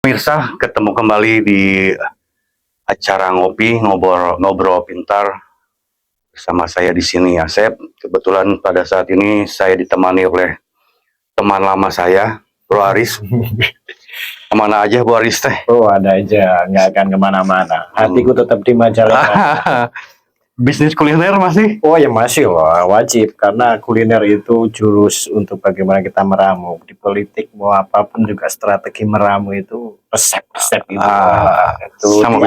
Mirsa, ketemu kembali di acara ngopi ngobrol pintar bersama saya di sini Asep. Kebetulan pada saat ini saya ditemani oleh teman lama saya, Bro Aris. Kemana aja Bu Aris teh? Oh, ada aja, nggak akan kemana-mana. Hatiku tetap di Majalengka. Bisnis kuliner masih? Oh ya masih, wah, wajib, karena kuliner itu jurus untuk bagaimana kita meramu. Di politik mau apapun juga strategi meramu itu resep-resep itu. Itu sama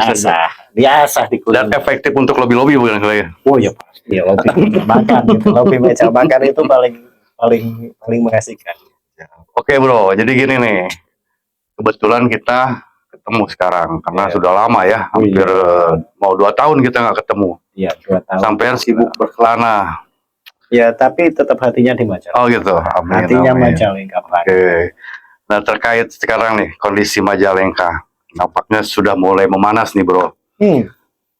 diasah di kuliner. Dan efektif untuk lobby-lobby bukan saya? Oh ya pasti, ya, lobby makan gitu. Lobby meja makan itu paling mengasihkan. Oke Bro, jadi gini nih. Kebetulan kita ketemu sekarang karena sudah lama ya, hampir mau 2 tahun kita nggak ketemu. Iya, 2 tahun. Sampai sibuk berkelana. Ya, tapi tetap hatinya di Majalengka. Oh gitu. Amin, hatinya amin. Majalengka. Oke. Nah, terkait sekarang nih kondisi Majalengka, nampaknya sudah mulai memanas nih Bro.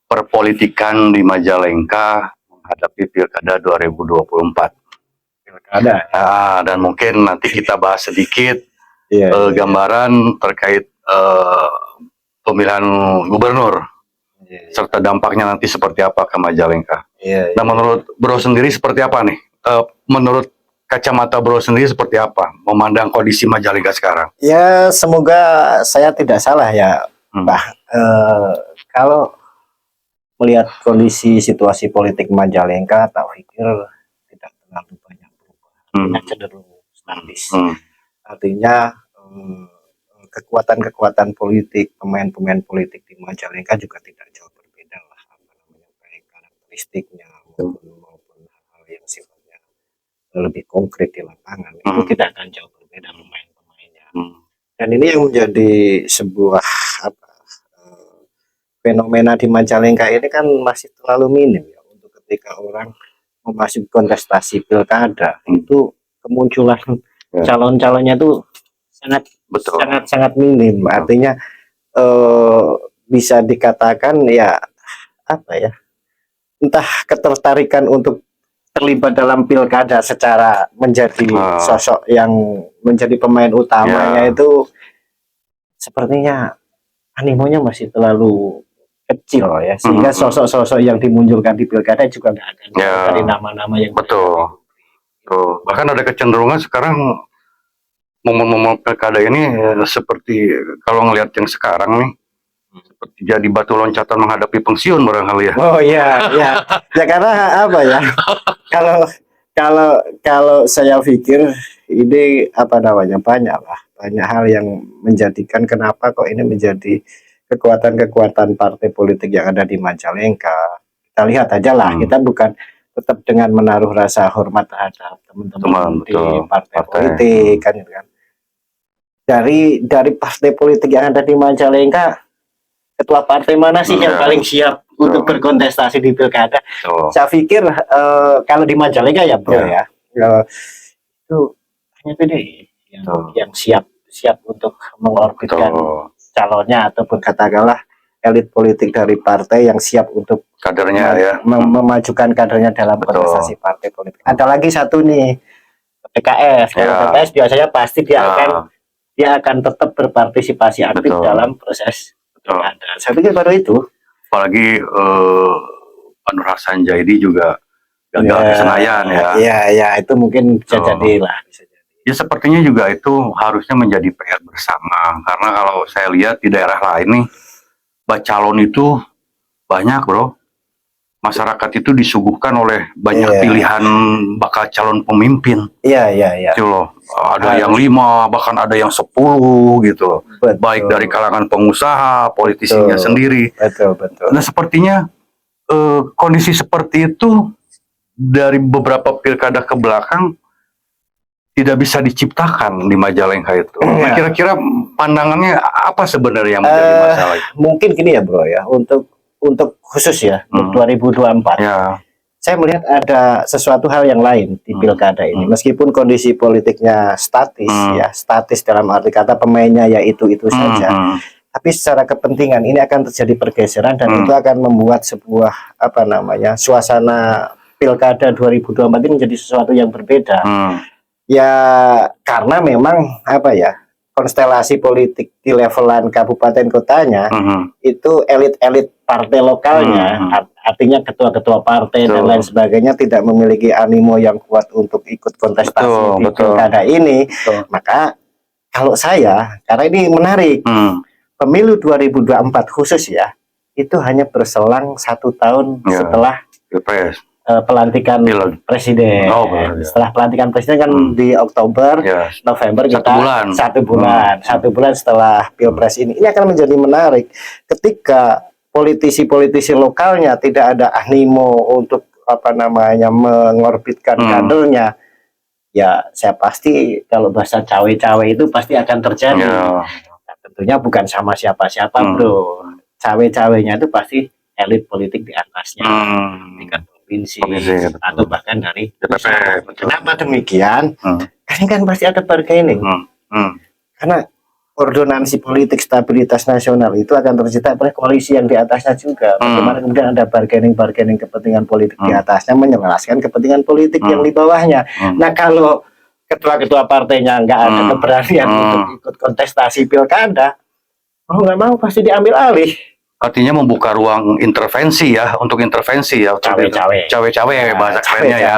Perpolitikan di Majalengka menghadapi Pilkada 2024. Pilkada. Dan mungkin nanti kita bahas sedikit gambaran terkait pemilihan gubernur serta dampaknya nanti seperti apa ke Majalengka. Nah, menurut Bro sendiri seperti apa nih? Menurut kacamata Bro sendiri seperti apa memandang kondisi Majalengka sekarang? Ya, semoga saya tidak salah ya, Pak. Kalau melihat kondisi situasi politik Majalengka, tak pikir tidak terlalu banyak perubahan, cenderung statis. Artinya kekuatan-kekuatan politik, pemain-pemain politik di Majalengka juga tidak jauh berbeda lah, baik karakteristiknya maupun hal-hal yang sifatnya lebih konkret di lapangan, itu tidak akan jauh berbeda pemain-pemainnya. Dan ini yang menjadi sebuah fenomena di Majalengka ini kan masih terlalu minim ya, untuk ketika orang memasuki kontestasi pilkada itu kemunculan calon-calonnya itu sangat minim. Artinya bisa dikatakan ya apa ya, entah ketertarikan untuk terlibat dalam pilkada secara menjadi sosok yang menjadi pemain utamanya itu sepertinya animonya masih terlalu kecil ya, sehingga sosok-sosok yang dimunculkan di pilkada juga nggak akan dari nama-nama yang bahkan ada kecenderungan sekarang momen-momen pilkada ini seperti kalau ngelihat yang sekarang nih seperti jadi batu loncatan menghadapi pensiun barangkali ya. Oh iya, ya karena apa ya? Kalau saya pikir ini apa namanya, banyak hal yang menjadikan kenapa kok ini menjadi kekuatan-kekuatan partai politik yang ada di Majalengka. Kita lihat aja lah, kita bukan tetap dengan menaruh rasa hormat terhadap teman-teman di partai politik kan, gitu kan. Dari partai politik yang ada di Majalengka, ketua partai mana sih yang paling siap untuk berkontestasi di pilkada? Saya pikir kalau di Majalengka ya Bro ya, itu hanya PDI yang siap untuk mengorbitkan calonnya, ataupun katakanlah elit politik dari partai yang siap untuk kadernya memajukan kadernya dalam kontestasi partai politik. Ada lagi satu nih, PKS. Kalau PKS biasanya pasti dia akan tetap berpartisipasi aktif dalam proses pilkada. Saya pikir baru itu. Apalagi Pak Nur Hasan Jaidi juga gagal di Senayan ya. Iya, itu mungkin bisa jadi lah. Ya sepertinya juga itu harusnya menjadi PR bersama, karena kalau saya lihat di daerah lain nih, calon itu banyak Bro. Masyarakat itu disuguhkan oleh banyak pilihan bakal calon pemimpin. Iya. Gitu loh. Ada yang 5, bahkan ada yang 10 gitu. Baik dari kalangan pengusaha, politisinya sendiri. Betul. Nah sepertinya kondisi seperti itu dari beberapa pilkada ke belakang tidak bisa diciptakan di Majalengka itu. Nah, kira-kira pandangannya apa sebenarnya yang menjadi masalah? Mungkin gini ya Bro ya, untuk khusus ya, untuk 2024. Saya melihat ada sesuatu hal yang lain di pilkada ini. Meskipun kondisi politiknya statis dalam arti kata pemainnya ya itu saja. Tapi secara kepentingan ini akan terjadi pergeseran, dan itu akan membuat sebuah suasana pilkada 2024 ini menjadi sesuatu yang berbeda. Ya karena memang konstelasi politik di levelan kabupaten kotanya itu elit-elit partai lokalnya, artinya ketua-ketua partai dan lain sebagainya tidak memiliki animo yang kuat untuk ikut kontestasi di pilkada ini. Maka kalau saya, karena ini menarik, pemilu 2024 khusus ya, itu hanya berselang 1 tahun setelah pelantikan presiden. Setelah pelantikan presiden kan di Oktober, November kita 1 bulan setelah pilpres ini akan menjadi menarik ketika politisi-politisi lokalnya tidak ada animo untuk mengorbitkan kadernya. Ya saya pasti kalau bahasa cawe-cawe itu pasti akan terjadi. Nah, tentunya bukan sama siapa-siapa bro. Cawe-cawenya itu pasti elit politik di atasnya, tingkat provinsi atau bahkan dari pusat. Kenapa demikian? Karena kan pasti ada bargaining. Karena ordonansi politik stabilitas nasional itu akan tercipta oleh koalisi yang di atasnya juga. Bagaimana kemudian ada bargaining kepentingan politik di atasnya menyelaraskan kepentingan politik yang di bawahnya. Nah kalau ketua-ketua partainya nggak ada keberanian untuk ikut kontestasi pilkada, mau nggak mau pasti diambil alih. Artinya membuka ruang intervensi ya, untuk intervensi ya. Cawe-cawe bahasa kerennya ya.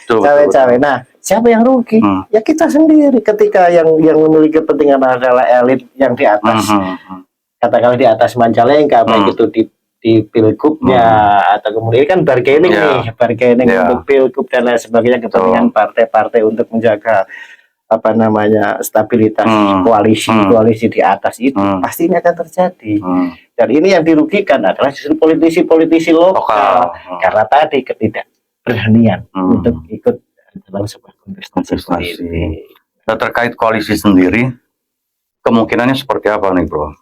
Cawe-cawe. Nah, siapa yang rugi? Ya kita sendiri. Ketika yang memiliki kepentingan adalah elit yang di atas, katakanlah di atas Majalengka, baik itu di pilgubnya atau kemudian kan bargaining untuk pilgub dan lain sebagainya, kepentingan partai-partai untuk menjaga stabilitas koalisi di atas itu pasti ini akan terjadi. Dan ini yang dirugikan adalah justru politisi-politisi lokal karena tadi ketidakberanian untuk ikut dalam sebuah kontestasi. Nah, terkait koalisi sendiri, kemungkinannya seperti apa nih bro?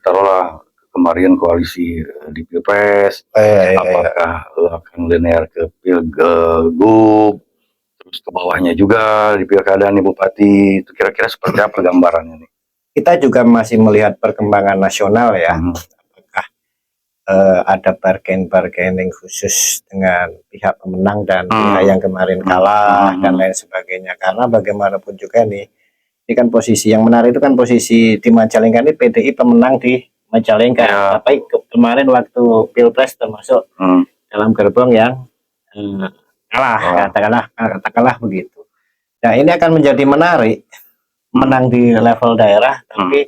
Taruhlah kemarin koalisi di Pilpres, apakah akan linear ke Pilgub, terus ke bawahnya juga di Pilkada nih Bupati, itu kira-kira seperti apa gambarannya nih? Kita juga masih melihat perkembangan nasional ya, apakah ada bargaining khusus dengan pihak pemenang dan pihak yang kemarin kalah dan lain sebagainya. Karena bagaimanapun juga nih, ini kan posisi yang menarik itu kan posisi di Majalengka ini PDI pemenang di Majalengka, tapi kemarin waktu Pilpres termasuk dalam gerbong yang kalah, katakanlah begitu. Nah ini akan menjadi menarik, menang di level daerah, tapi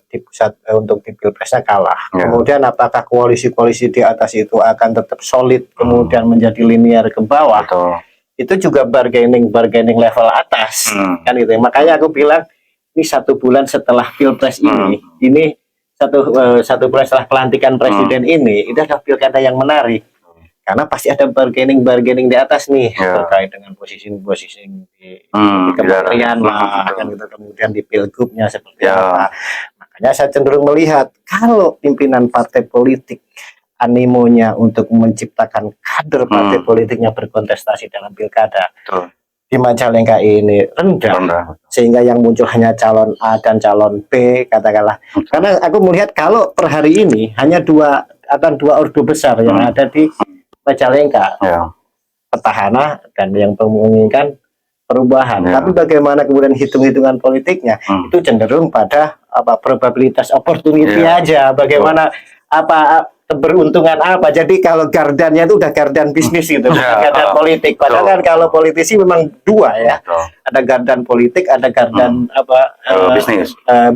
di pusat untuk di Pilpresnya kalah. Kemudian apakah koalisi-koalisi di atas itu akan tetap solid, kemudian menjadi linear ke bawah? Itu juga bargaining level atas, kan itu. Makanya aku bilang ini 1 bulan setelah Pilpres ini satu bulan setelah pelantikan presiden ini adalah pilkada yang menarik. Karena pasti ada bargaining di atas nih terkait dengan posisi di kementerian lah, kan gitu. Kemudian di pilgubnya seperti apa. Makanya saya cenderung melihat kalau pimpinan partai politik animonya untuk menciptakan kader partai politiknya berkontestasi dalam pilkada di Majalengka ini rendah, sehingga yang muncul hanya calon A dan calon B katakanlah. Karena aku melihat kalau per hari ini hanya dua ordo besar yang ada di Majalengka, petahana dan yang menginginkan perubahan. Tapi bagaimana kemudian hitung-hitungan politiknya itu cenderung pada probabilitas opportunity aja. Bagaimana keberuntungan apa. Jadi kalau gardannya itu udah gardan bisnis gitu, gardan politik. Padahal kan kalau politisi memang dua ya. Ada gardan politik, ada gardan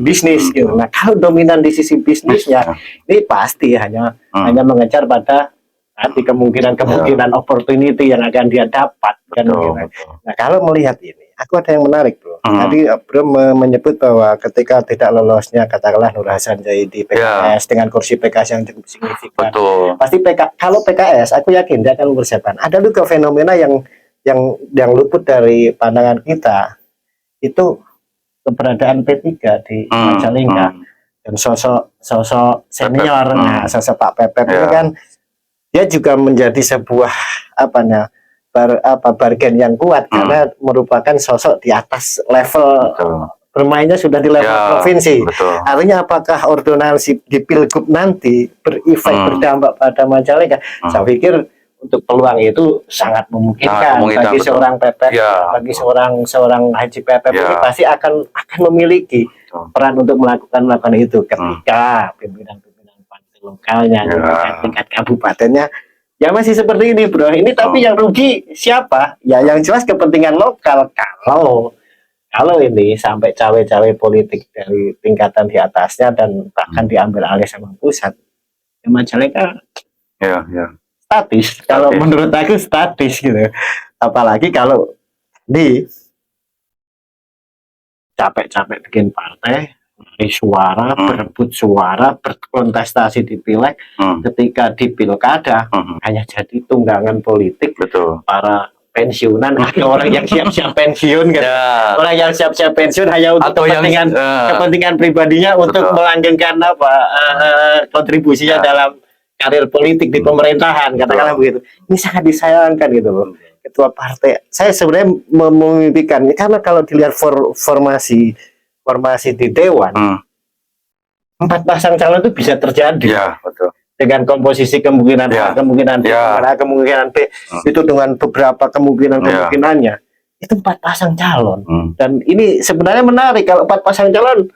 bisnis gitu. Nah, kalau dominan di sisi bisnisnya, ini pasti hanya mengejar pada nanti kemungkinan opportunity yang akan dia dapat kan. Nah kalau melihat ini, aku ada yang menarik bro. Tadi bro menyebut bahwa ketika tidak lolosnya katakanlah Nur Hasan Zaidi PKS dengan kursi PKS yang cukup signifikan, pasti kalau PKS aku yakin dia akan mempersiapkan. Ada juga fenomena yang luput dari pandangan kita, itu keberadaan P3 di Majalengka dan sosok senior, sosok Pak Pepet ini kan dia juga menjadi sebuah bargain yang kuat karena merupakan sosok di atas level bermainnya sudah di level provinsi. Artinya apakah ordonansi di pilgub nanti berefek berdampak pada Majalengka? Saya pikir untuk peluang itu sangat memungkinkan, memungkinkan, bagi betul. seorang Pepet, Ya, bagi seorang Haji Pepet Ya. ini pasti akan memiliki betul. peran untuk melakukan itu ketika pimpinan-pimpinan partai lokalnya, Ya. gitu kan, tingkat kabupatennya ya masih seperti ini bro. Ini tapi yang rugi siapa? Ya yang jelas kepentingan lokal. Kalau ini sampai cawe-cawe politik dari tingkatan di atasnya dan bahkan diambil alih sama pusat, ya Majalengka Ya, ya. statis. Kalau menurut aku statis gitu. Apalagi kalau di capek-capek bikin partai, mencari suara, berebut suara, berkontestasi di pileg, ketika di pilkada hanya jadi tunggangan politik. Betul. Para pensiunan atau orang yang siap-siap pensiun gitu. Ya. Orang yang siap-siap pensiun hanya untuk Atau kepentingan pribadinya untuk betul. melanggengkan kontribusinya dalam karir politik di pemerintahan, katakanlah begitu. Ini sangat disayangkan gitu loh. Ketua partai, saya sebenarnya memimpikan karena kalau dilihat formasi di dewan, 4 pasang calon itu bisa terjadi. Ya, betul. Dengan komposisi kemungkinan Ya. A, kemungkinan B, kemungkinan B, itu dengan beberapa kemungkinannya, itu 4 pasang calon. Dan ini sebenarnya menarik kalau 4 pasang calon,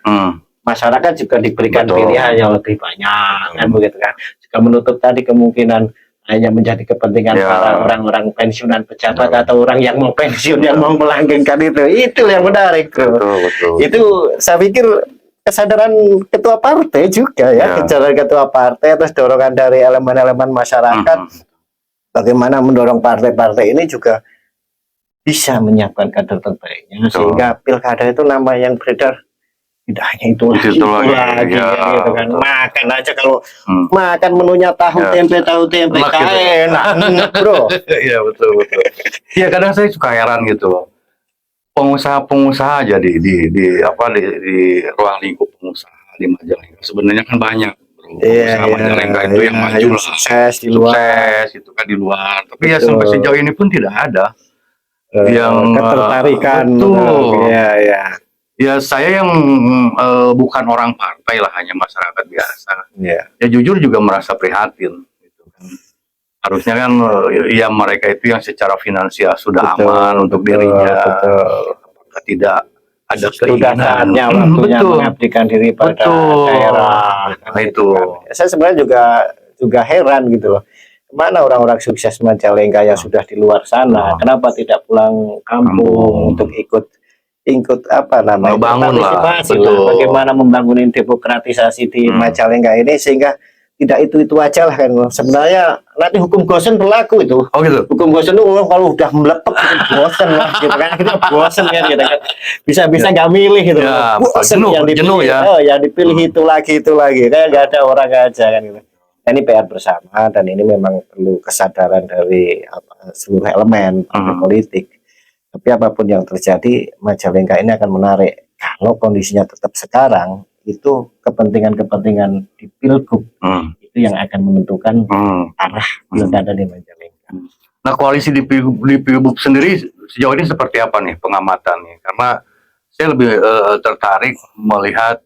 masyarakat juga diberikan pilihan yang lebih banyak, kan begitu kan. Juga menutup tadi kemungkinan hanya menjadi kepentingan para orang-orang pensiunan pejabat atau orang yang mau pensiun, yang mau melanggengkan itu yang menarik. Betul. Itu saya pikir kesadaran ketua partai juga ya, kesadaran ketua partai atas dorongan dari elemen-elemen masyarakat, bagaimana mendorong partai-partai ini juga bisa menyiapkan kader terbaiknya, sehingga pilkada itu nama yang beredar tidak hanya itu lagi, gitu kan. Makan aja kalau makan menunya tahu tempe enak bro. Iya betul. Iya kadang saya suka heran gitu loh. Pengusaha aja di ruang lingkup pengusaha di Majalengka sebenarnya kan banyak bro. Pengusaha Majalengka itu yang maju lah, sukses di luar, itu kan di luar. Tapi ya sampai sejauh ini pun tidak ada yang ketertarikan. Betul. Iya. Ya saya yang bukan orang partai lah, hanya masyarakat biasa. Ya jujur juga merasa prihatin. Gitu kan. Harusnya kan ya mereka itu yang secara finansial sudah aman untuk dirinya. Apakah tidak ada keinginan? Sudah saatnya waktunya mengabdikan diri pada daerah. Nah itu. Saya sebenarnya juga heran gitu loh. Kemana orang-orang sukses Majalengka yang sudah di luar sana? Kenapa tidak pulang kampung untuk ikut partisipasi lah, bagaimana membangun demokratisasi di Majalengka ini, sehingga tidak itu aja lah kan. Sebenarnya nanti hukum Gosen berlaku itu. Oh gitu. Hukum Gosen itu kalau udah melepek bosen lah gitu kan. Kita bosen kan gitu kan. Bisa nggak milih gitu. Ya, bosen yang dipilih, yang dipilih itu lagi. Kayak nggak ada orang aja kan gitu. Nah, ini PR bersama dan ini memang perlu kesadaran dari seluruh elemen politik. Tapi apapun yang terjadi, Majalengka ini akan menarik. Kalau kondisinya tetap sekarang, itu kepentingan di Pilgub itu yang akan menentukan arah pilkada di Majalengka. Nah, koalisi di Pilgub sendiri sejauh ini seperti apa nih pengamatannya? Karena saya lebih tertarik melihat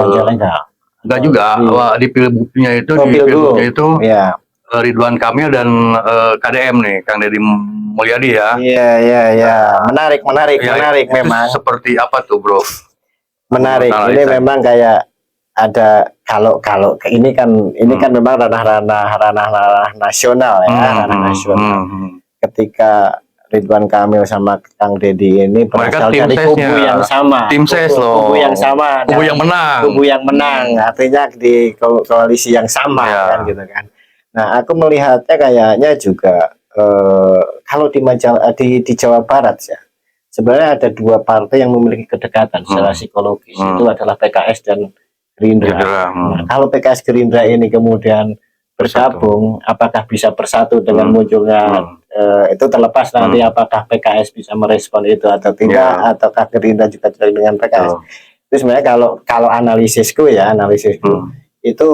Majalengka. Enggak juga di Pilgubnya itu Ridwan Kamil dan KDM nih, Kang Deddy Mulyadi ya. Iya. Menarik memang. Seperti apa tuh, Bro? Menarik. Ini memang kayak ada kalau ini kan memang ranah nasional ya, ranah nasional. Ketika Ridwan Kamil sama Kang Deddy ini berasal dari kubu yang sama, kubu yang sama, kubu yang menang, artinya di koalisi yang sama kan gitu kan. Nah, aku melihatnya kayaknya juga kalau di Jawa Barat ya, sebenarnya ada 2 partai yang memiliki kedekatan secara psikologis, itu adalah PKS dan Gerindra. Nah, kalau PKS Gerindra ini kemudian bergabung, apakah bisa bersatu dengan munculnya itu terlepas nanti apakah PKS bisa merespon itu atau tidak, ataukah Gerindra juga dengan PKS. Itu sebenarnya kalau analisisku itu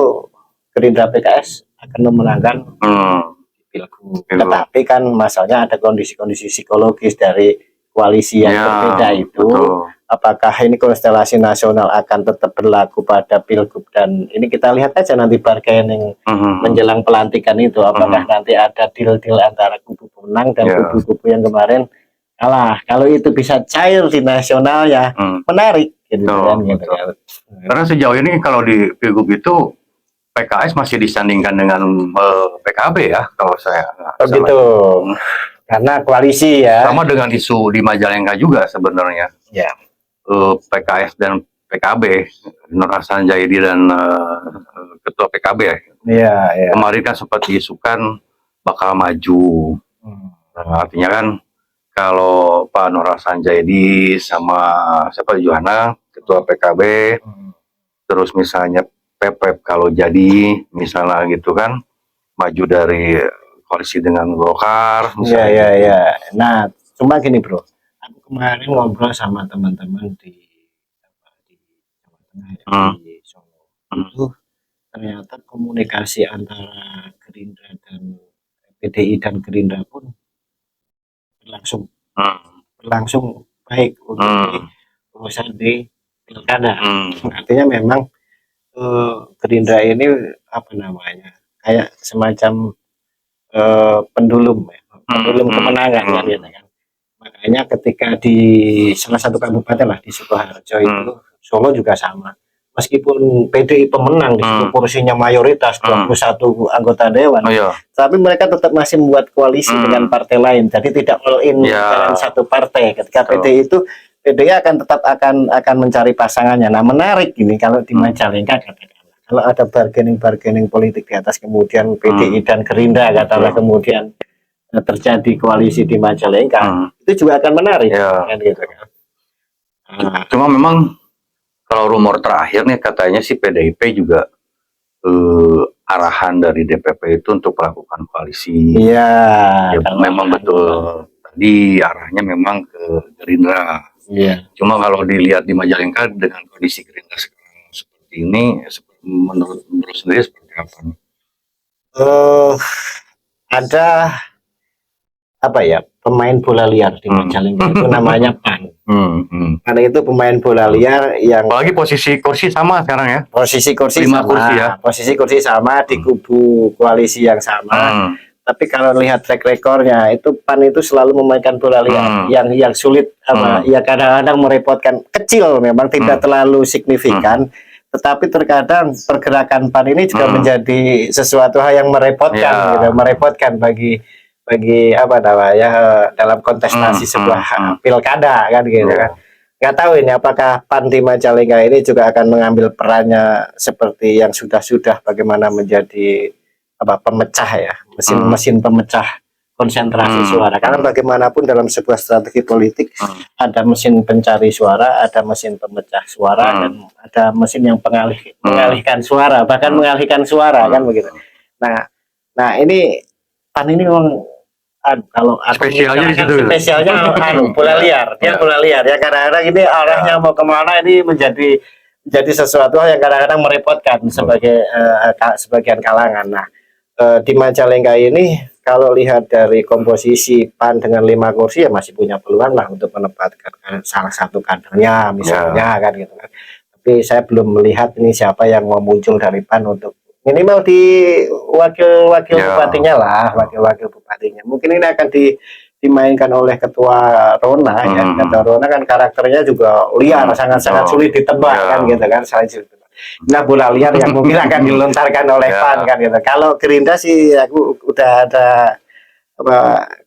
Gerindra PKS akan memenangkan Pilgub. Tetapi kan masalahnya ada kondisi-kondisi psikologis dari koalisi yang berbeda itu apakah ini konstelasi nasional akan tetap berlaku pada pilgub, dan ini kita lihat aja nanti bargaining menjelang pelantikan itu, apakah nanti ada deal-deal antara kubu pemenang dan kubu-kubu yang kemarin kalah. Kalau itu bisa cair di nasional ya menarik gitu kan, gitu kan. Karena sejauh ini kalau di pilgub itu PKS masih disandingkan dengan PKB ya, kalau saya begitu. Karena koalisi ya. Sama dengan isu di Majalengka juga sebenarnya. Ya. PKS dan PKB, Nur Hasan Jaidi dan ketua PKB ya. Iya, iya. Kemarin kan sempat diisukan bakal maju. Nah, artinya kan kalau Pak Nur Hasan Jaidi sama siapa Johana, ketua PKB, terus misalnya Pepep kalau jadi misalnya gitu kan, maju dari koalisi dengan Golkar. Iya, iya, iya. Nah, cuma gini bro, aku kemarin ngobrol sama teman-teman di Jawa Tengah ya, di Solo. Itu ternyata komunikasi antara Gerindra dan PDI dan Gerindra pun berlangsung baik untuk urusan di pilkada. Artinya memang Gerindra ini apa namanya, kayak semacam pendulum kemenangan kan, gitu kan. Makanya ketika di salah satu kabupaten lah di Sukoharjo itu, Solo juga sama. Meskipun PDI pemenang di situ kursinya mayoritas 21 anggota dewan, tapi mereka tetap masih membuat koalisi dengan partai lain. Jadi tidak all in dengan satu partai. Ketika PDI itu akan tetap akan mencari pasangannya. Nah, menarik gini kalau di Majalengka katakanlah, kalau ada bargaining politik di atas, kemudian PDI dan Gerindra katakanlah kemudian terjadi koalisi di Majalengka, itu juga akan menarik kan, gitu kan. Cuma memang kalau rumor terakhir nih katanya si PDIP juga arahan dari DPP itu untuk melakukan koalisi. Iya. Ya, memang betul. Tadi arahnya memang ke Gerindra. Iya. Cuma kalau dilihat di Majalengka dengan kondisi Gerindra sekarang seperti ini, menurut sendiri seperti apa nih? Ada apa ya, pemain bola liar di Majalengka itu namanya PAN. Karena itu pemain bola liar yang apalagi posisi kursi sama sekarang ya. Posisi kursi 5 sama, kursi ya. Posisi kursi sama di kubu koalisi yang sama. Tapi kalau lihat track recordnya itu PAN itu selalu memainkan bola liar yang sulit apa ya, kadang-kadang merepotkan, kecil memang tidak terlalu signifikan, tetapi terkadang pergerakan PAN ini juga menjadi sesuatu hal yang merepotkan gitu, merepotkan bagi apa namanya dalam kontestasi sebuah pilkada kan, gitu kan. Nggak tahu ini apakah PAN di Majalengka ini juga akan mengambil perannya seperti yang sudah bagaimana menjadi apa, pemecah ya, mesin pemecah konsentrasi suara. Karena bagaimanapun dalam sebuah strategi politik ada mesin pencari suara, ada mesin pemecah suara, dan ada mesin yang mengalihkan suara, bahkan mengalihkan suara kan, begitu. Nah ini PAN ini memang kalau spesialnya di situ, spesialnya bola liar, dia bola liar ya. Kadang-kadang ini arahnya mau kemana ini menjadi sesuatu yang kadang-kadang merepotkan sebagian kalangan. Nah, di Majalengka ini kalau lihat dari komposisi PAN dengan 5 kursi ya masih punya peluang lah untuk menempatkan salah satu kadernya misalnya kan, gitu kan. Tapi saya belum melihat ini siapa yang mau muncul dari PAN untuk minimal di wakil bupatinya lah, wakil bupatinya. Mungkin ini akan dimainkan oleh ketua Rona ya. Ketua Rona kan karakternya juga liar, sangat sulit ditebak kan, gitu kan. Nah, bola liar yang mungkin akan dilontarkan oleh PAN kan, gitu. Kalau Gerindra sih aku udah ada apa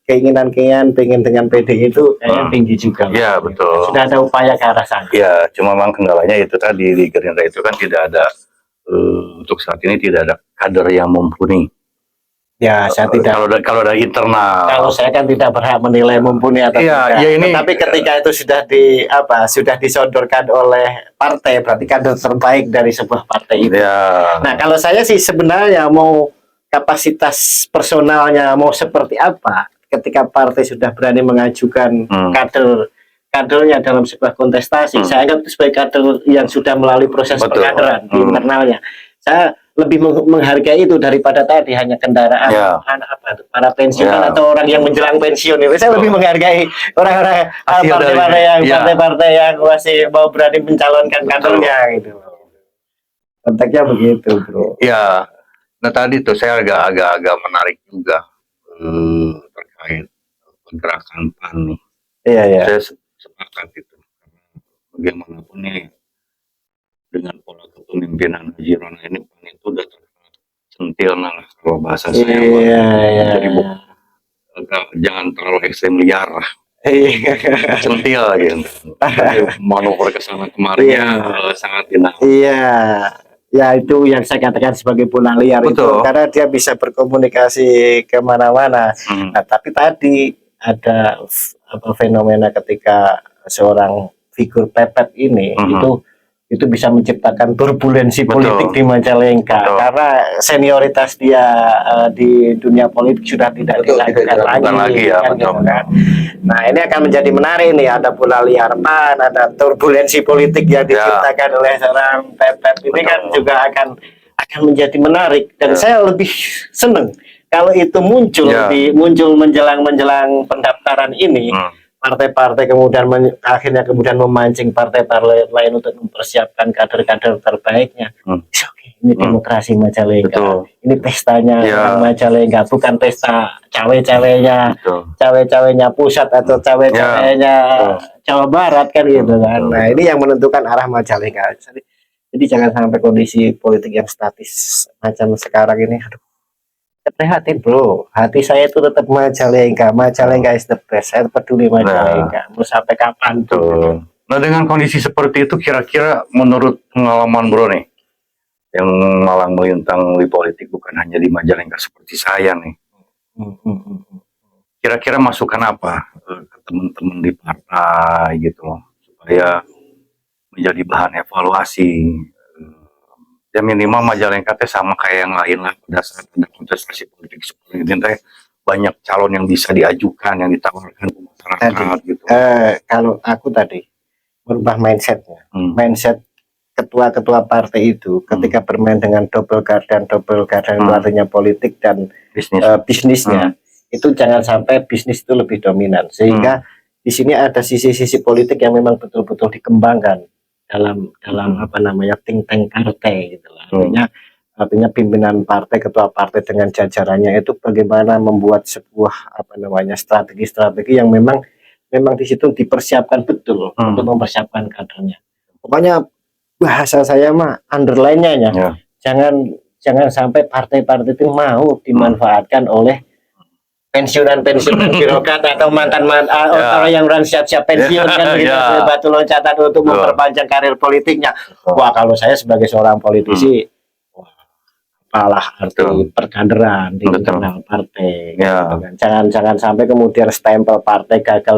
keinginan pengen dengan PDI itu kayaknya tinggi juga. Iya, betul. Sudah ada upaya ke arah sana. Iya, cuma memang kendalanya itu tadi, di Gerindra itu kan tidak ada untuk saat ini tidak ada kader yang mumpuni. Ya, saya tidak. Kalau dari internal. Kalau saya kan tidak berhak menilai mumpuni atau tidak. Ya ini, tapi ketika itu sudah disodorkan oleh partai, berarti kader terbaik dari sebuah partai itu. Ya. Nah, kalau saya sih sebenarnya mau kapasitas personalnya mau seperti apa, ketika partai sudah berani mengajukan kadernya dalam sebuah kontestasi, saya anggap itu sebagai kader yang sudah melalui proses pengkaderan di internalnya. Saya lebih menghargai itu daripada tadi hanya kendaraan Ya. apa tuh, para pensiunan Ya. atau orang yang menjelang pensiun itu. Saya lebih menghargai orang-orang Hasil partai-partai dari- yang ya. partai-partai yang masih mau berani mencalonkan Betul. kadernya gitu. Konteksnya begitu, Bro. Ya, nah tadi tuh saya agak menarik juga terkait pergerakan PAN nih. Iya, iya. Saya sepakat itu. Bagaimanapun nih dengan pola kepemimpinan Haji Rona ini PAN itu udah centil lah kalau bahasa saya. Iya, iya. Jadi jangan terlalu ekstrem liar lah. Iya. Centil gitu. Jadi manuver ke sana kemarinya sangat dinamis. Iya, ya itu yang saya katakan sebagai bola liar itu, Betul. karena dia bisa berkomunikasi kemana-mana. Nah, tapi tadi ada fenomena ketika seorang figur pepet ini itu bisa menciptakan turbulensi Betul. politik di Majalengka. Betul. Karena senioritas dia di dunia politik sudah tidak diragukan lagi ya, kan, betul. gitu kan. Nah, ini akan menjadi menarik nih, ada bola liar PAN, ada turbulensi politik yang diciptakan oleh seorang pepet ini kan juga akan menjadi menarik, dan saya lebih seneng kalau itu muncul muncul menjelang pendaftaran ini. Partai-partai kemudian akhirnya memancing partai-partai lain untuk mempersiapkan kader-kader terbaiknya. Oke, ini demokrasi Majalengka. Betul. Ini pestanya orang Majalengka, bukan pesta cawe-cawenya pusat atau cawe-cawenya Jawa Barat kan gitu kan. Nah, ini yang menentukan arah Majalengka. Jadi jangan sampai kondisi politik yang statis macam sekarang ini. Aduh, prihatin, Bro. Hati saya itu tetap Majalengka. Majalengka is the best. Saya peduli Majalengka. Mau sampai kapan tuh? Nah, dengan kondisi seperti itu, kira-kira menurut pengalaman Bro nih, yang malang melintang di politik bukan hanya di Majalengka seperti saya nih, kira-kira masukan apa ke teman-teman di partai gitu loh, supaya menjadi bahan evaluasi? Ya minimal Majalengka teh sama kayak yang lain lah, pada saat ada kontestasi politik seperti ini teh banyak calon yang bisa diajukan, yang ditawarkan ke masyarakat gitu. Kalau aku tadi merubah mindsetnya, mindset ketua-ketua partai itu ketika bermain dengan double guardian itu artinya politik dan bisnisnya, itu jangan sampai bisnis itu lebih dominan, sehingga di sini ada sisi-sisi politik yang memang betul-betul dikembangkan dalam apa namanya think tank partai gitu lah. Artinya pimpinan partai, ketua partai dengan jajarannya itu bagaimana membuat sebuah apa namanya strategi yang memang di situ dipersiapkan betul untuk mempersiapkan kadernya. Pokoknya bahasa saya mah underline-nya jangan sampai partai-partai itu mau dimanfaatkan oleh pensiunan birokrat atau mantan orang yang orang siap-siap pensiun kan begitu, batu loncatan untuk memperpanjang karir politiknya. Wah, kalau saya sebagai seorang politisi, apalah arti perkaderan di internal partai. Gitu kan. Jangan sampai kemudian stempel partai gagal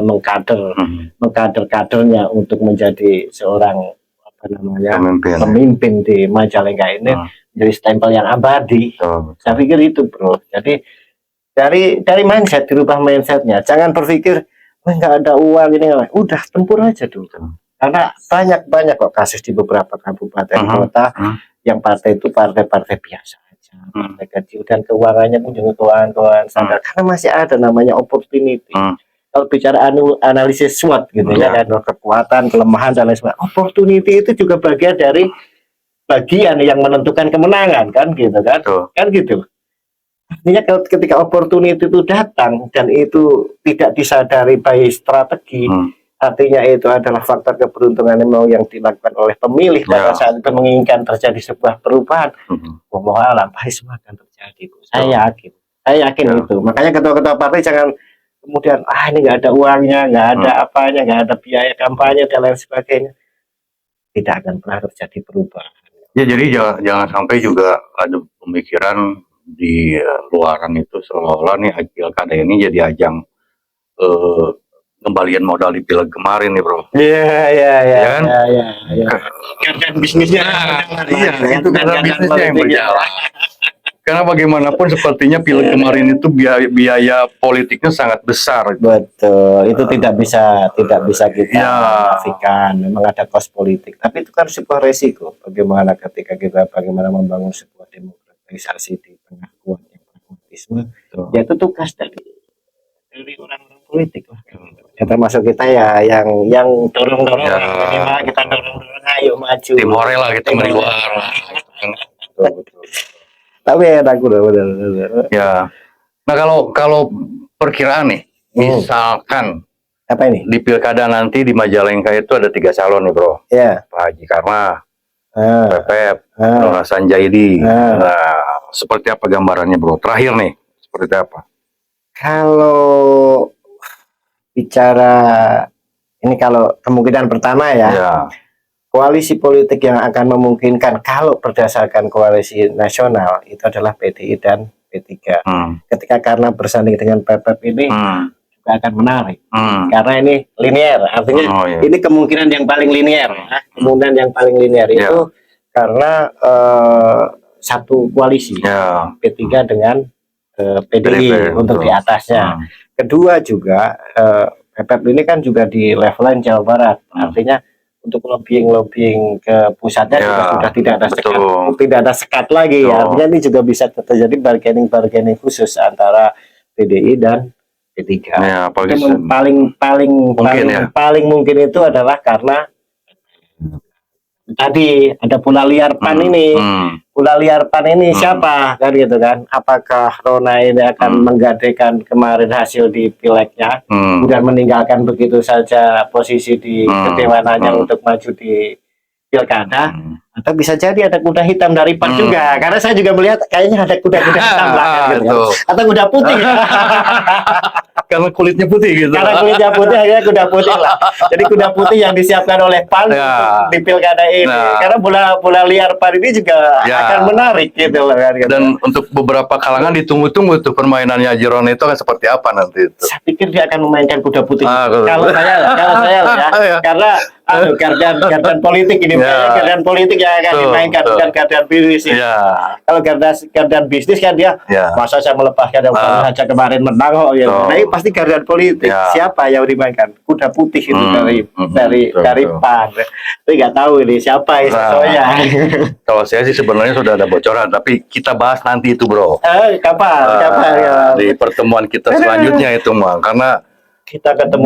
mengkader kadernya untuk menjadi seorang apa namanya pemimpin di Majalengka ini, jadi stempel yang abadi. Saya pikir itu, Bro. Jadi dari mindset, dirubah mindsetnya. Jangan berpikir nggak ada uang ini, udah tempur aja dulu. Karena banyak kok kasus di beberapa kabupaten kota yang partai itu partai biasa aja, partai kecil, dan keuangannya pun juga keuangan standar. Karena masih ada namanya opportunity. Kalau bicara analisis SWOT gitu ya kan, kekuatan, kelemahan dan lain sebagainya. Opportunity itu juga bagian yang menentukan kemenangan kan gitu kan, kan gitu. Artinya ketika opportunity itu datang dan itu tidak disadari by strategi, artinya itu adalah faktor keberuntungan yang dilakukan oleh pemilih pada saat itu menginginkan terjadi sebuah perubahan. Wallahualam pasti semua akan terjadi, Bu. Saya yakin itu. Makanya ketua-ketua partai jangan kemudian ini nggak ada uangnya, nggak ada apanya, nggak ada biaya kampanye dan lain sebagainya. Tidak akan pernah terjadi perubahan. Ya, jadi jangan sampai juga ada pemikiran di luaran itu seolah-olah nih pilkada ini jadi ajang kembalian modal di pileg kemarin nih, Bro. Iya. Karena bisnisnya itu karena bisnisnya yang berjalan. Karena bagaimanapun sepertinya pileg kemarin itu biaya politiknya sangat besar. Betul, itu tidak bisa kita Ya. nafikan. Memang ada kos politik, tapi itu kan sebuah resiko. Bagaimana ketika kita bagaimana membangun sebuah demokratisasi di tengah kuatnya pragmatisme, ya itu tugas dari orang-orang politik lah. Ya, termasuk kita ya yang dorong-dorong, Ya. minimal kita dorong-dorong, ayo maju. Tim hore lah kita Tim di hore. luar. Betul. Tapi enak udah benar. Ya. Nah kalau perkiraan nih, misalkan Apa ini? di pilkada nanti di Majalengka itu ada 3 calon nih bro, Ya. Pak Haji Karma, Ah, Pepep, ah. Nur Hasan Jaidi. Ah. Nah, seperti apa gambarannya bro? Terakhir nih, seperti apa? Kalau bicara ini, kalau kemungkinan pertama ya, Ya. koalisi politik yang akan memungkinkan kalau berdasarkan koalisi nasional itu adalah PDI dan P3. Ketika karena bersanding dengan PPP ini juga akan menarik karena ini linear, artinya ini kemungkinan yang paling linear. Kemungkinan yang paling linear itu karena satu koalisi P3 dengan PDI untuk di atasnya. Kedua juga PPP ini kan juga di levelan Jawa Barat, artinya untuk lobbying ke pusatnya juga sudah tidak ada sekat lagi. Artinya ini juga bisa terjadi bargaining khusus antara PDI dan P3. Ya, paling mungkin itu adalah karena tadi ada bola liar PAN ini. Bola liar PAN ini siapa kan gitu kan? Apakah Rona ini akan menggadaikan kemarin hasil di pileknya, kemudian meninggalkan begitu saja posisi di kedewanannya untuk maju di pilkada, atau bisa jadi ada kuda hitam dari PAN juga, karena saya juga melihat kayaknya ada kuda-kuda hitam belakang gitu kan? Atau kuda putih. Karena kulitnya putih gitu. Karena kulitnya putih, akhirnya kuda putih lah. Jadi kuda putih yang disiapkan oleh PAN di pilkada ini. Karena bola liar PAN ini juga akan menarik gitu loh kan. Dan untuk beberapa kalangan ditunggu-tunggu tuh permainannya Haji Rona itu akan seperti apa nanti itu. Saya pikir dia akan memainkan kuda putih. Kalau saya ya, karena gardan politik ini, gardan politik yang akan dimainkan, bukan gardan bisnis. Kalau gardan bisnis kan dia, masa saya melepaskan yang saja kemarin menang kok ya. Nah, ini pasti gardan politik. Siapa yang dimainkan? Kuda putih itu dari PAN. Tapi nggak tahu ini siapa soalnya. Kalau saya sih sebenarnya sudah ada bocoran, tapi kita bahas nanti itu bro. Kapan ya? Di pertemuan kita selanjutnya itu mah, karena kita ketemu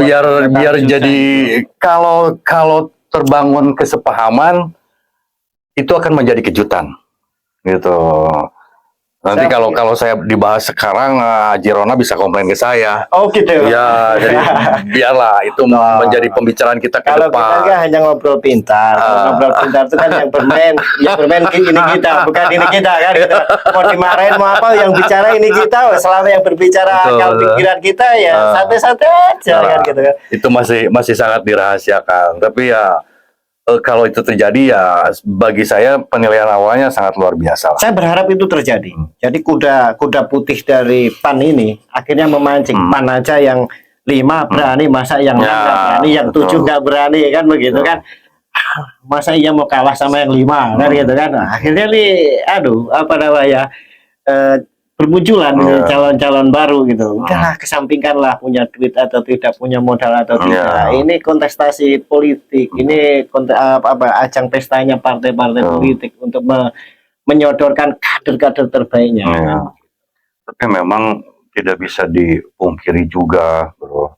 biar jadi kalau terbangun kesepahaman itu akan menjadi kejutan gitu. Nanti kalau saya dibahas sekarang, Haji Rona bisa komplain ke saya. Oh gitu. Ya, jadi biarlah itu menjadi pembicaraan kita ke kalau depan. Kalau kita kan hanya ngobrol pintar. Ngobrol pintar itu kan yang bermain ini kita, bukan ini kita kan. Gitu. Mau dimarahin mau apa, yang bicara ini kita. Selama yang berbicara kalau pikiran kita ya santai-santai aja kan gitu kan. Itu masih sangat dirahasiakan. Tapi ya kalau itu terjadi ya bagi saya penilaian awalnya sangat luar biasa. Saya berharap itu terjadi. Jadi kuda putih dari PAN ini akhirnya memancing. PAN aja yang 5 berani, masa yang 6 nggak berani, yang 7 nggak berani kan begitu kan. Masa ia mau kalah sama yang 5 kan gitu kan. Nah, akhirnya nih bermunculan calon-calon baru gitu. Udahlah, kesampingkanlah punya duit atau tidak, punya modal atau tidak. Ini kontestasi politik, ini ajang pestanya partai-partai politik untuk menyodorkan kader-kader terbaiknya. Tapi memang tidak bisa dipungkiri juga, bro.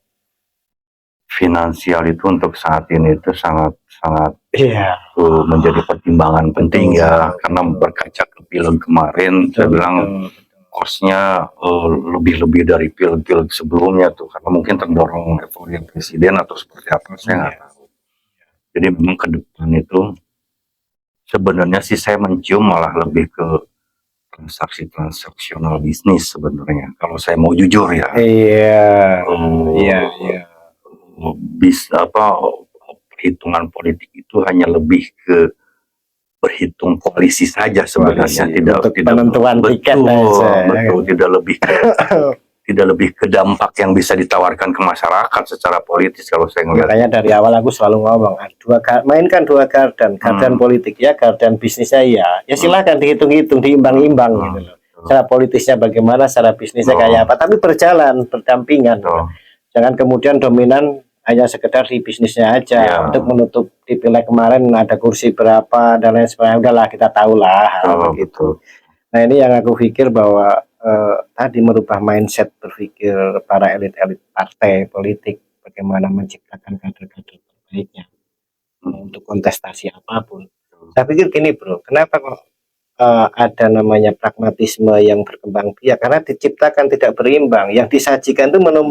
Finansial itu untuk saat ini itu sangat menjadi pertimbangan penting ya, karena berkaca ke film kemarin, saya bilang kosnya lebih dari pil-pil sebelumnya tuh, karena mungkin terdorong euforia presiden atau seperti apa, saya nggak tahu. Jadi memang ke depan itu sebenarnya sih saya mencium malah lebih ke transaksional bisnis sebenarnya, kalau saya mau jujur ya. Perhitungan politik itu hanya lebih ke berhitung koalisi saja sebenarnya, tidak penentuan tiket tidak lebih ke dampak yang bisa ditawarkan ke masyarakat secara politis kalau saya ngelihat. Makanya dari awal aku selalu ngomong mainkan dua gardan politik ya, gardan bisnisnya ya silakan dihitung-hitung, diimbang-imbang gitu loh. secara politisnya bagaimana, secara bisnisnya kayak apa, tapi berjalan berdampingan. Jangan kemudian dominan hanya sekedar di bisnisnya aja untuk menutup di pileg kemarin ada kursi berapa dan lain sebagainya. Udahlah kita tahulah begitu. Nah ini yang aku pikir bahwa tadi merubah mindset berpikir para elit-elit partai politik, bagaimana menciptakan kader-kader terbaiknya untuk kontestasi apapun. Saya pikir gini bro, kenapa kok ada namanya pragmatisme yang berkembang biak, karena diciptakan tidak berimbang. Yang disajikan itu menu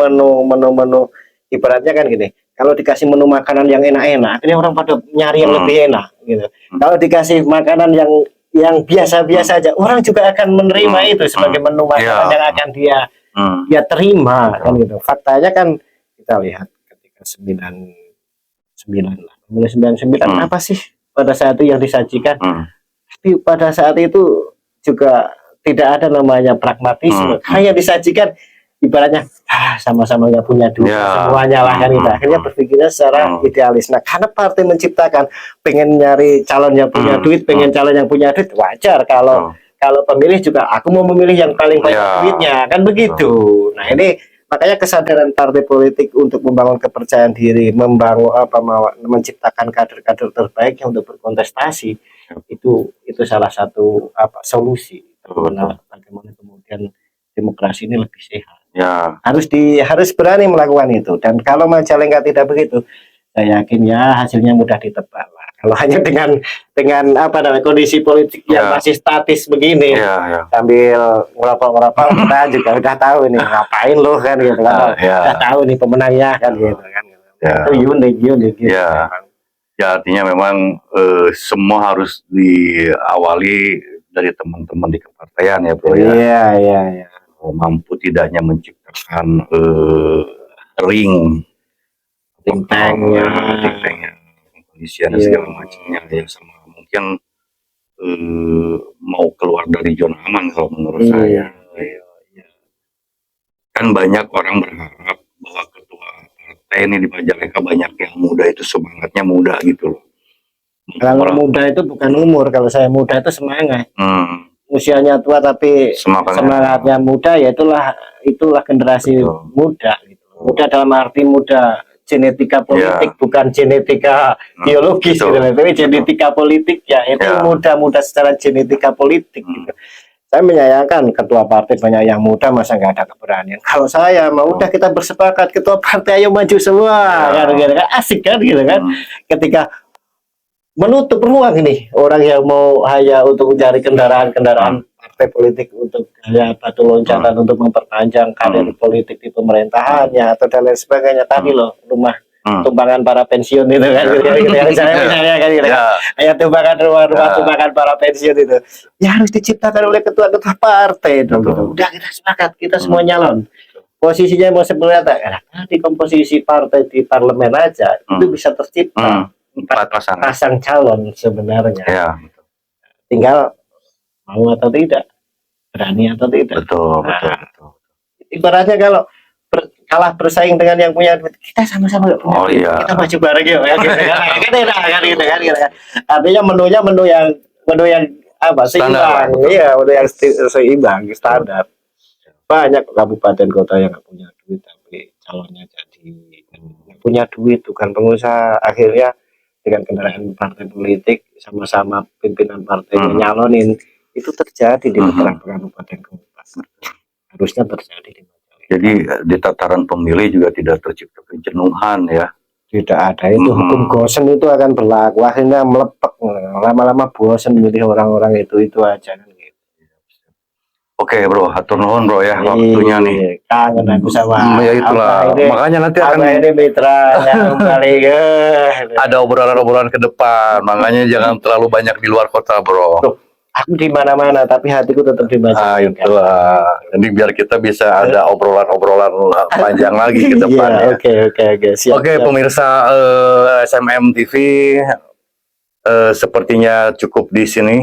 ibaratnya kan gini, kalau dikasih menu makanan yang enak-enak, akhirnya orang pada nyari yang lebih enak gitu. Kalau dikasih makanan yang biasa-biasa aja, orang juga akan menerima itu sebagai menu makanan yang akan dia terima kan gitu. Faktanya kan kita lihat ketika 99 apa sih pada saat itu yang disajikan, tapi pada saat itu juga tidak ada namanya pragmatisme, hanya disajikan ibaratnya sama-sama nggak punya duit semuanya lah kan gitu. Akhirnya berpikirnya secara idealis. Nah karena partai menciptakan pengen nyari calon yang punya duit, pengen calon yang punya duit, wajar kalau pemilih juga aku mau memilih yang paling banyak duitnya kan begitu. Nah ini makanya kesadaran partai politik untuk membangun kepercayaan diri, membangun menciptakan kader-kader terbaiknya untuk berkontestasi, itu salah satu solusi bagaimana kemudian demokrasi ini lebih sehat. Harus berani melakukan itu. Dan kalau Majalengka tidak begitu, saya yakin hasilnya mudah ditebak lah. Kalau hanya dengan kondisi politik yang masih statis begini, sambil ngerapal kita juga udah tahu nih ngapain loh kan gitu kan. Udah tahu nih pemenangnya kan gitu kan. Itu unik gitu. Ya artinya memang semua harus diawali dari teman-teman di kepartaian ya bro ya. Iya. Mampu tidaknya menciptakan ring tank-nya, kondisian dan segala macamnya ya, sama mungkin mau keluar dari zona aman kalau menurut saya. Kan banyak orang berharap bahwa ketua partai ini di Majalengka banyak yang muda, itu semangatnya muda gitu loh. Kalau muda itu bukan umur, kalau saya muda itu semangat. Usianya tua tapi semangatnya muda, ya itulah generasi muda gitu. Muda dalam arti muda genetika politik, bukan genetika biologis gitu. Tapi genetika politik ya itu muda secara genetika politik gitu. Saya menyayangkan ketua partai banyak yang muda, masa nggak ada keberanian. Kalau saya mau udah kita bersepakat ketua partai ayo maju semua kan asik kan gitu kan. Ketika menutup ruang ini orang yang mau hanya untuk mencari kendaraan partai politik untuk batu loncatan untuk memperpanjang karir politik di pemerintahannya atau dan lain sebagainya. Tadi loh rumah tumbangan para pensiun itu kan saya kan gitu kan. Ya tumbangan rumah tumbangan para pensiun itu ya harus diciptakan oleh ketua-ketua partai dong gitu. Udah kita sepakat, kita semua nyalon. Posisinya mau seperti apa? Di komposisi partai di parlemen aja itu bisa tercipta 4 pasang calon sebenarnya. Tinggal mau atau tidak, berani atau tidak. Betul. Ibaratnya kalau kalah bersaing dengan yang punya duit, kita sama-sama punya duit, kita maju bareng yuk. Artinya menu yang seimbang. Iya, menu yang seimbang, standar. Banyak kabupaten kota yang nggak punya duit tapi calonnya jadi nggak punya duit, bukan pengusaha, akhirnya dengan kendaraan partai politik sama-sama pimpinan partai nyalonin, itu terjadi di beberapa kabupaten kota. Harusnya terjadi di Majalengka. Jadi di tataran pemilih juga tidak tercipta kejenuhan ya. Tidak ada itu hukum gosen itu akan berlaku, akhirnya melepek, lama-lama bosan milih orang-orang itu aja kan gitu. Oke bro, hatur nuhun bro ya waktunya nih. Kangen aku sama. Ya itulah. Makanya nanti akan ini mitra yang paling ada obrolan-obrolan ke depan. Makanya jangan terlalu banyak di luar kota bro. Aku di mana-mana tapi hatiku tetap di Majalengka. Itulah. Jadi biar kita bisa ada obrolan-obrolan panjang lagi ke depan. Oke. Oke pemirsa SMM TV, sepertinya cukup di sini.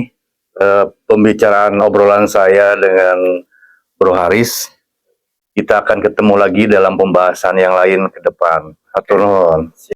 Pembicaraan obrolan saya dengan Bro Haris. Kita akan ketemu lagi dalam pembahasan yang lain ke depan. Hatur nuhun.